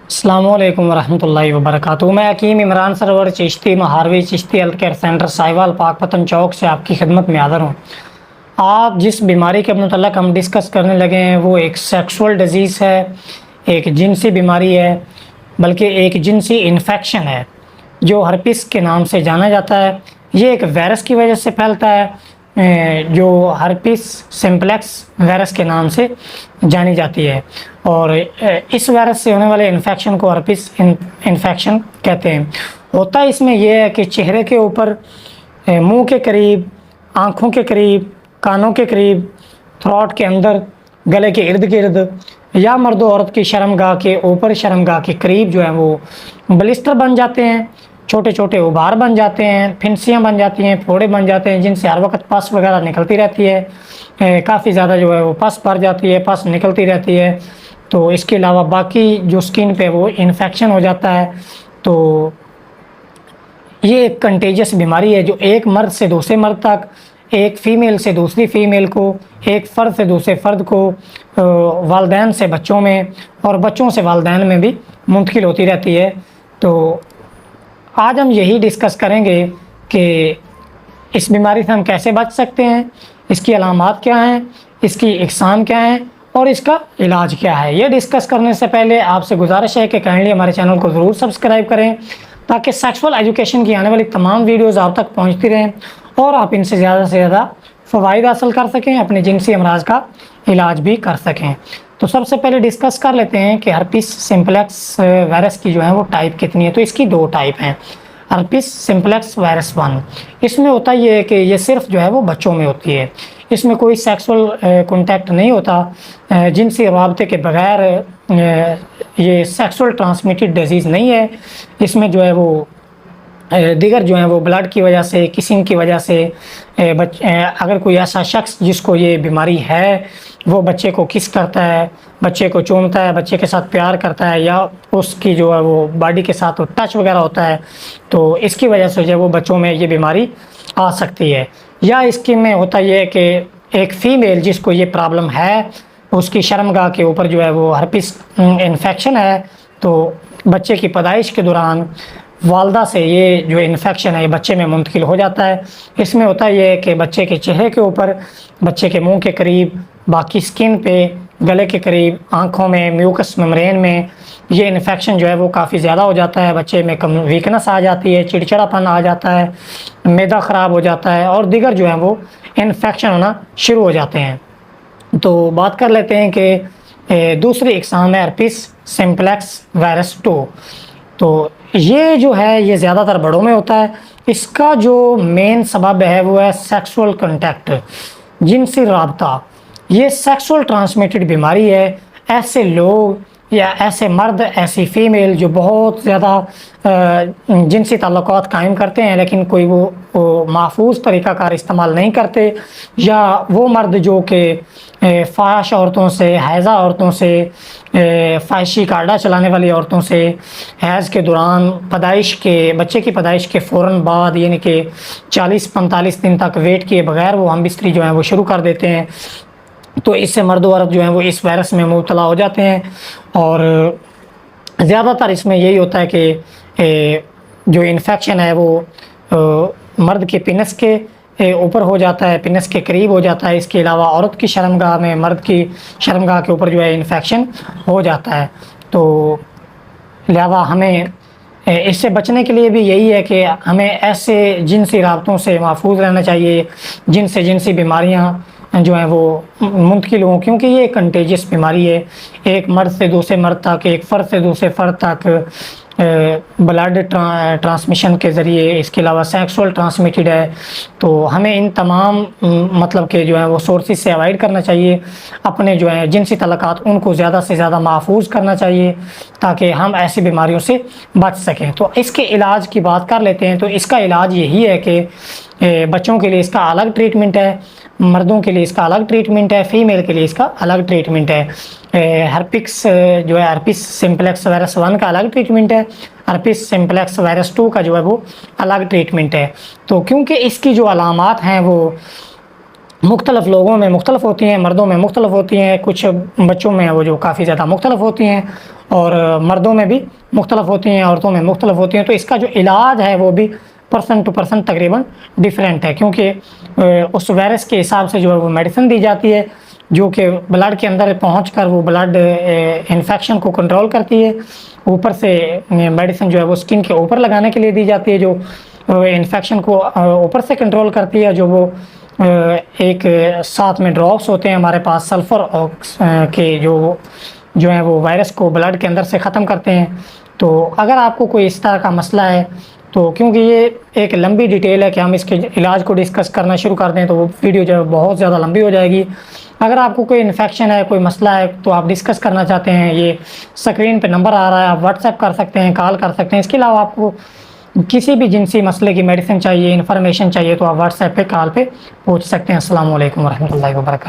السلام علیکم ورحمۃ اللہ وبرکاتہ۔ میں Hakim Imran Sarwar Chishti Maharvi Chishti health care center Sahiwal Pakpattan چوک سے آپ کی خدمت میں حاضر ہوں۔ آج جس بیماری کے متعلق ہم ڈسکس کرنے لگے ہیں وہ ایک سیکسول ڈیزیز ہے، ایک جنسی بیماری ہے، بلکہ ایک جنسی انفیکشن ہے جو ہرپس کے نام سے جانا جاتا ہے۔ یہ ایک وائرس کی وجہ سے پھیلتا ہے جو ہرپس سمپلیکس وائرس کے نام سے جانی جاتی ہے، اور اس وائرس سے ہونے والے انفیکشن کو ہرپس انفیکشن کہتے ہیں۔ ہوتا اس میں یہ ہے کہ چہرے کے اوپر، منہ کے قریب، آنکھوں کے قریب، کانوں کے قریب، تھروٹ کے اندر، گلے کے ارد گرد، یا مرد و عورت کی شرمگاہ کے اوپر، شرمگاہ کے قریب جو ہے وہ بلسٹر بن جاتے ہیں، چھوٹے چھوٹے ابھار بن جاتے ہیں، پھنسیاں بن جاتی ہیں، پھوڑے بن جاتے ہیں جن سے ہر وقت پس وغیرہ نکلتی رہتی ہے، کافی زیادہ جو ہے وہ پس بھر جاتی ہے، پس نکلتی رہتی ہے۔ تو اس کے علاوہ باقی جو سکن پہ وہ انفیکشن ہو جاتا ہے۔ تو یہ ایک کنٹیجس بیماری ہے جو ایک مرد سے دوسرے مرد تک، ایک فیمیل سے دوسری فیمیل کو، ایک فرد سے دوسرے فرد کو، والدین سے بچوں میں، اور بچوں سے والدین میں بھی منتقل ہوتی رہتی ہے۔ تو آج ہم یہی ڈسکس کریں گے کہ اس بیماری سے ہم کیسے بچ سکتے ہیں، اس کی علامات کیا ہیں، اس کی اقسام کیا ہیں، اور اس کا علاج کیا ہے۔ یہ ڈسکس کرنے سے پہلے آپ سے گزارش ہے کہ کائنڈلی ہمارے چینل کو ضرور سبسکرائب کریں تاکہ سیکسول ایجوکیشن کی آنے والی تمام ویڈیوز آپ تک پہنچتی رہیں اور آپ ان سے زیادہ فوائد حاصل کر سکیں، اپنے جنسی امراض کا علاج بھی کر سکیں۔ تو سب سے پہلے ڈسکس کر لیتے ہیں کہ ہرپس سمپلیکس وائرس کی جو ہے وہ ٹائپ کتنی ہے۔ تو اس کی دو ٹائپ ہیں، ہرپس سمپلیکس وائرس 1۔ اس میں ہوتا یہ ہے کہ یہ صرف جو ہے وہ بچوں میں ہوتی ہے، اس میں کوئی سیکسول کنٹیکٹ نہیں ہوتا، جنسی رابطے کے بغیر یہ سیکسول ٹرانسمیٹڈ ڈیزیز نہیں ہے۔ اس میں جو ہے وہ دیگر جو ہیں وہ بلڈ کی وجہ سے، کسنگ کی وجہ سے، اگر کوئی ایسا شخص جس کو یہ بیماری ہے وہ بچے کو کس کرتا ہے، بچے کو چومتا ہے، بچے کے ساتھ پیار کرتا ہے، یا اس کی جو ہے وہ باڈی کے ساتھ ٹچ وغیرہ ہوتا ہے، تو اس کی وجہ سے جو ہے وہ بچوں میں یہ بیماری آ سکتی ہے۔ یا اس کے میں ہوتا یہ ہے کہ ایک فیمیل جس کو یہ پرابلم ہے، اس کی شرمگاہ کے اوپر جو ہے وہ ہرپس انفیکشن ہے، تو بچے کی پیدائش کے دوران والدہ سے یہ جو انفیکشن ہے یہ بچے میں منتقل ہو جاتا ہے۔ اس میں ہوتا یہ ہے کہ بچے کے چہرے کے اوپر، بچے کے منہ کے قریب، باقی سکن پہ، گلے کے قریب، آنکھوں میں، میوکس میمبرین میں یہ انفیکشن جو ہے وہ کافی زیادہ ہو جاتا ہے۔ بچے میں ویکنس آ جاتی ہے، چڑچڑاپن آ جاتا ہے، معدہ خراب ہو جاتا ہے، اور دیگر جو ہیں وہ انفیکشن ہونا شروع ہو جاتے ہیں۔ تو بات کر لیتے ہیں کہ دوسری اقسام ہے ہرپس سمپلیکس وائرس 2۔ تو یہ جو ہے یہ زیادہ تر بڑوں میں ہوتا ہے۔ اس کا جو مین سبب ہے وہ ہے سیکسول کنٹیکٹ، جنسی رابطہ۔ یہ سیکسول ٹرانسمیٹڈ بیماری ہے۔ ایسے لوگ یا ایسے مرد، ایسی فیمیل جو بہت زیادہ جنسی تعلقات قائم کرتے ہیں لیکن کوئی وہ محفوظ طریقہ کار استعمال نہیں کرتے، یا وہ مرد جو کہ فاحش عورتوں سے، حیضہ عورتوں سے، فحشی کارڈا چلانے والی عورتوں سے، حیض کے دوران، بچے کی پیدائش کے فوراً بعد، یعنی کہ 40-45 دن تک ویٹ کیے بغیر وہ ہم بستری جو ہے وہ شروع کر دیتے ہیں، تو اس سے مرد و عورت جو ہیں وہ اس وائرس میں مبتلا ہو جاتے ہیں۔ اور زیادہ تر اس میں یہی ہوتا ہے کہ جو انفیکشن ہے وہ مرد کے پینس کے اوپر ہو جاتا ہے، پینس کے قریب ہو جاتا ہے۔ اس کے علاوہ عورت کی شرمگاہ میں، مرد کی شرمگاہ کے اوپر جو ہے انفیکشن ہو جاتا ہے۔ تو لہذا ہمیں اس سے بچنے کے لیے بھی یہی ہے کہ ہمیں ایسے جنسی رابطوں سے محفوظ رہنا چاہیے جن سے جنسی بیماریاں جو ہیں وہ منتقل ہوں، کیونکہ یہ ایک کنٹیجس بیماری ہے۔ ایک مرد سے دوسرے مرد تک، ایک فرد سے دوسرے فرد تک بلڈ ٹرانسمیشن کے ذریعے، اس کے علاوہ سیکسول ٹرانسمیٹڈ ہے۔ تو ہمیں ان تمام مطلب کہ جو ہے وہ سورسز سے اوائڈ کرنا چاہیے، اپنے جو ہیں جنسی تعلقات ان کو زیادہ سے زیادہ محفوظ کرنا چاہیے تاکہ ہم ایسی بیماریوں سے بچ سکیں۔ تو اس کے علاج کی بات کر لیتے ہیں۔ تو اس کا علاج یہی ہے کہ بچوں کے لیے اس کا الگ ٹریٹمنٹ ہے، مردوں کے لیے اس کا الگ ٹریٹمنٹ ہے، فیمیل کے لیے اس کا الگ ٹریٹمنٹ ہے۔ ہرپس جو ہے ہرپس سمپلیکس وائرس 1 کا الگ ٹریٹمنٹ ہے، ہرپس سمپلیکس وائرس 2 کا جو ہے وہ الگ ٹریٹمنٹ ہے۔ تو کیونکہ اس کی جو علامات ہیں وہ مختلف لوگوں میں مختلف ہوتی ہیں، مردوں میں مختلف ہوتی ہیں، کچھ بچوں میں وہ جو کافی زیادہ مختلف ہوتی ہیں، اور مردوں میں بھی مختلف ہوتی ہیں، عورتوں میں مختلف ہوتی ہیں، تو اس کا جو علاج ہے وہ بھی پرسن ٹو پرسن تقریباً ڈیفرینٹ ہے، کیونکہ اس وائرس کے حساب سے جو ہے وہ میڈیسن دی جاتی ہے جو کہ بلڈ کے اندر پہنچ کر وہ بلڈ انفیکشن کو کنٹرول کرتی ہے. اوپر سے میڈیسن جو ہے وہ اسکن کے اوپر لگانے کے لیے دی جاتی ہے جو انفیکشن کو اوپر سے کنٹرول کرتی ہے. جو وہ ایک ساتھ میں ڈراپس ہوتے ہیں ہمارے پاس سلفر کے جو ہیں وہ وائرس کو بلڈ کے اندر سے ختم کرتے ہیں. تو اگر آپ کو کوئی اس طرح کا مسئلہ ہے تو کیونکہ یہ ایک لمبی ڈیٹیل ہے کہ ہم اس کے علاج کو ڈسکس کرنا شروع کر دیں تو وہ ویڈیو جو ہے بہت زیادہ لمبی ہو جائے گی. اگر آپ کو کوئی انفیکشن ہے، کوئی مسئلہ ہے تو آپ ڈسکس کرنا چاہتے ہیں، یہ اسکرین پہ نمبر آ رہا ہے، آپ واٹس ایپ کر سکتے ہیں، کال کر سکتے ہیں. اس کے علاوہ آپ کو کسی بھی جنسی مسئلے کی میڈیسن چاہیے، انفارمیشن چاہیے تو آپ واٹس ایپ پہ کال پہ پوچھ سکتے ہیں. السلام علیکم ورحمۃ اللہ وبرکاتہ.